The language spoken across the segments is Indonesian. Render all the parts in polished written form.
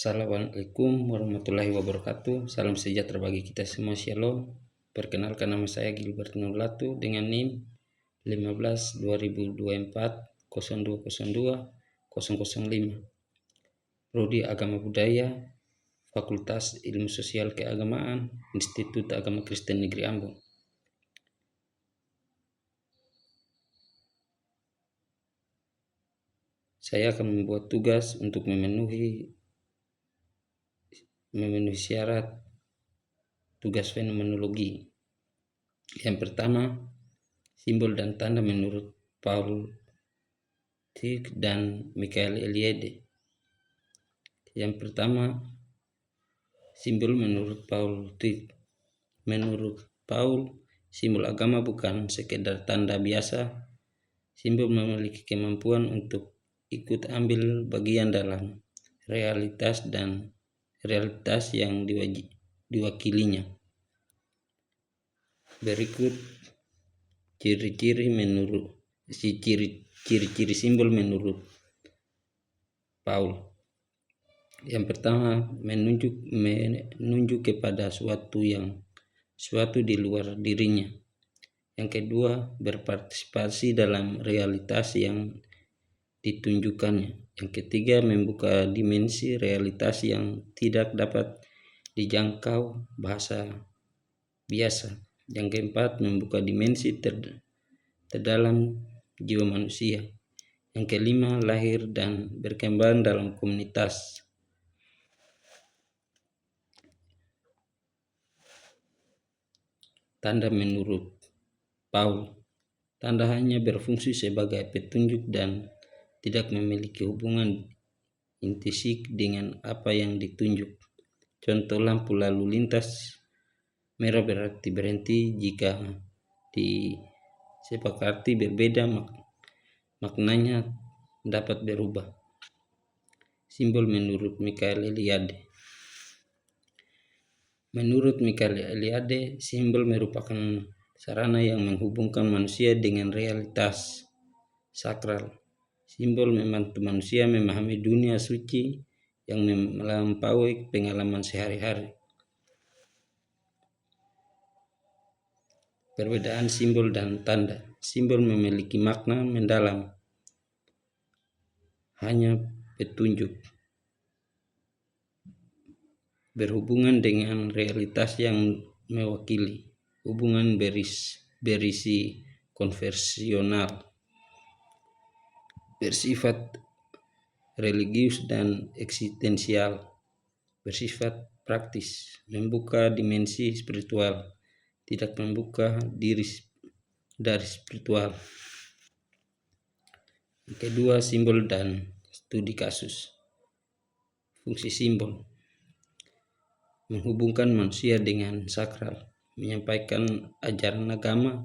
Assalamualaikum warahmatullahi wabarakatuh. Salam sejahtera bagi kita semua. Shalom. Perkenalkan, nama saya Gilbert Nurlatu dengan NIM 15 2024 0202 005. Prodi Agama Budaya, Fakultas Ilmu Sosial Keagamaan, Institut Agama Kristen Negeri Ambon. Saya akan membuat tugas untuk memenuhi syarat tugas fenomenologi. Yang pertama, simbol dan tanda menurut Paul Tillich dan Michael Eliade. Yang pertama, simbol menurut Paul Tillich. Menurut Paul, simbol agama bukan sekedar tanda biasa. Simbol memiliki kemampuan untuk ikut ambil bagian dalam realitas yang diwakilinya. Berikut ciri-ciri simbol menurut Paul. Yang pertama, menunjuk kepada suatu di luar dirinya. Yang kedua, berpartisipasi dalam realitas yang ditunjukkannya. Yang ketiga, membuka dimensi realitas yang tidak dapat dijangkau bahasa biasa. Yang keempat, membuka dimensi terdalam jiwa manusia. Yang kelima, lahir dan berkembang dalam komunitas. Tanda menurut Paul. Tanda hanya berfungsi sebagai petunjuk dan tidak memiliki hubungan intrinsik dengan apa yang ditunjuk. Contoh, lampu lalu lintas merah berarti berhenti. Jika disepakati berbeda, maknanya dapat berubah. Simbol menurut Michael Eliade. Menurut Michael Eliade, simbol merupakan sarana yang menghubungkan manusia dengan realitas sakral. Simbol membantu manusia memahami dunia suci yang melampaui pengalaman sehari-hari. Perbedaan simbol dan tanda. Simbol memiliki makna mendalam, hanya petunjuk, berhubungan dengan realitas yang mewakili, hubungan berisi konversional, bersifat religius dan eksistensial, bersifat praktis, membuka dimensi spiritual, tidak membuka diri dari spiritual. Yang kedua, simbol dan studi kasus. Fungsi simbol menghubungkan manusia dengan sakral, menyampaikan ajaran agama,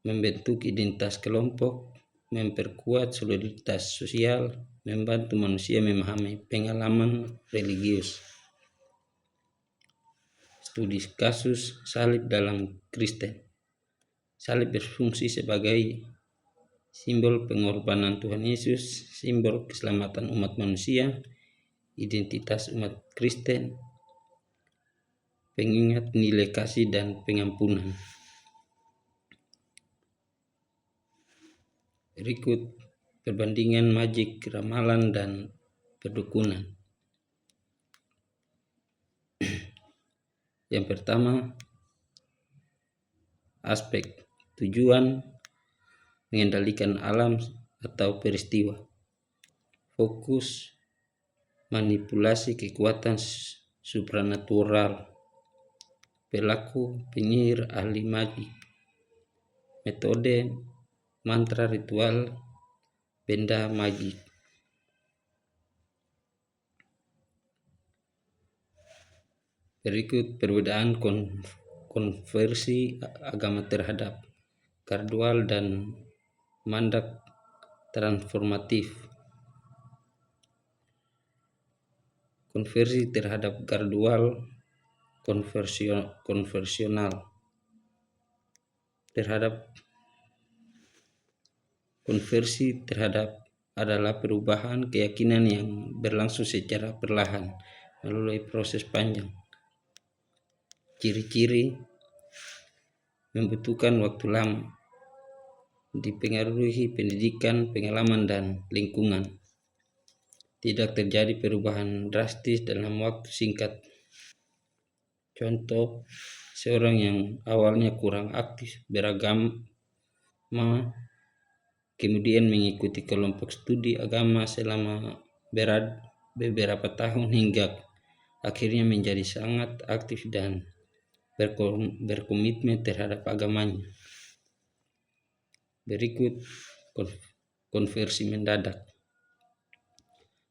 membentuk identitas kelompok, memperkuat solidaritas sosial, membantu manusia memahami pengalaman religius. Studi kasus salib dalam Kristen. Salib berfungsi sebagai simbol pengorbanan Tuhan Yesus, simbol keselamatan umat manusia, identitas umat Kristen, pengingat nilai kasih dan pengampunan. Berikut perbandingan magik, ramalan, dan perdukunan. Yang pertama, aspek tujuan mengendalikan alam atau peristiwa. Fokus manipulasi kekuatan supranatural. Pelaku penyihir ahli magik. Metode mantra ritual benda magik. Berikut perbedaan konversi agama terhadap gradual dan mandat transformatif. Konversi terhadap gradual, konversional terhadap konversi terhadap adalah perubahan keyakinan yang berlangsung secara perlahan melalui proses panjang. Ciri-ciri membutuhkan waktu lama, dipengaruhi pendidikan, pengalaman, dan lingkungan. Tidak terjadi perubahan drastis dalam waktu singkat. Contoh, seorang yang awalnya kurang aktif beragama, kemudian mengikuti kelompok studi agama selama beberapa tahun hingga akhirnya menjadi sangat aktif dan berkomitmen terhadap agamanya. Berikut konversi mendadak.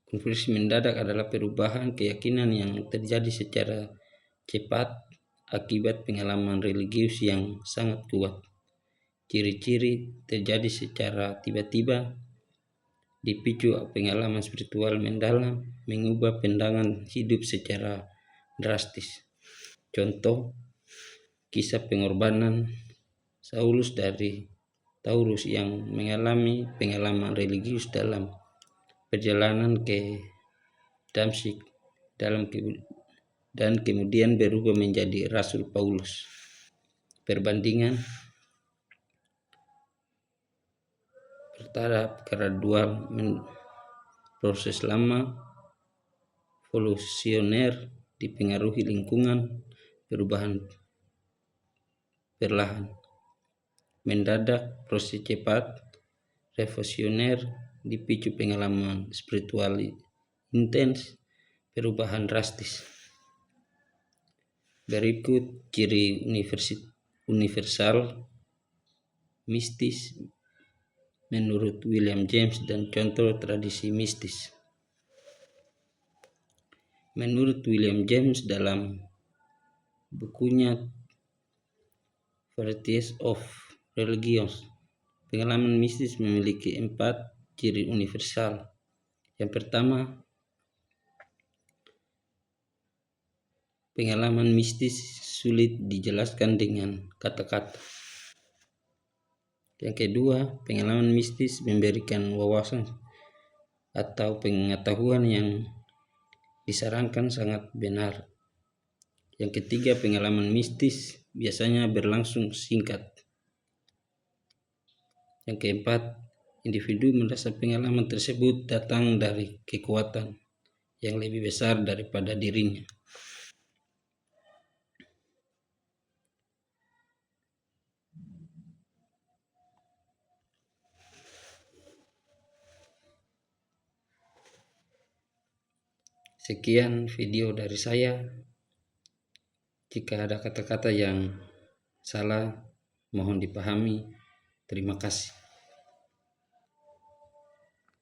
Konversi mendadak adalah perubahan keyakinan yang terjadi secara cepat akibat pengalaman religius yang sangat kuat. Ciri-ciri terjadi secara tiba-tiba, dipicu pengalaman spiritual mendalam, mengubah pandangan hidup secara drastis. Contoh, kisah pengorbanan Saulus dari Taurus yang mengalami pengalaman religius dalam perjalanan ke Damsyik dan kemudian berubah menjadi Rasul Paulus. Perbandingan bertahap gradual, proses lama, evolusioner, dipengaruhi lingkungan, perubahan perlahan. Mendadak, proses cepat, revolusioner, dipicu pengalaman spiritual intens, perubahan drastis. Berikut ciri universal mistis menurut William James dan contoh tradisi mistis. Menurut William James dalam bukunya Varieties of Religions, pengalaman mistis memiliki 4 ciri universal. Yang pertama, pengalaman mistis sulit dijelaskan dengan kata-kata. Yang kedua, pengalaman mistis memberikan wawasan atau pengetahuan yang disarankan sangat benar. Yang ketiga, pengalaman mistis biasanya berlangsung singkat. Yang keempat, individu merasa pengalaman tersebut datang dari kekuatan yang lebih besar daripada dirinya. Sekian video dari saya. Jika ada kata-kata yang salah, mohon dipahami. Terima kasih.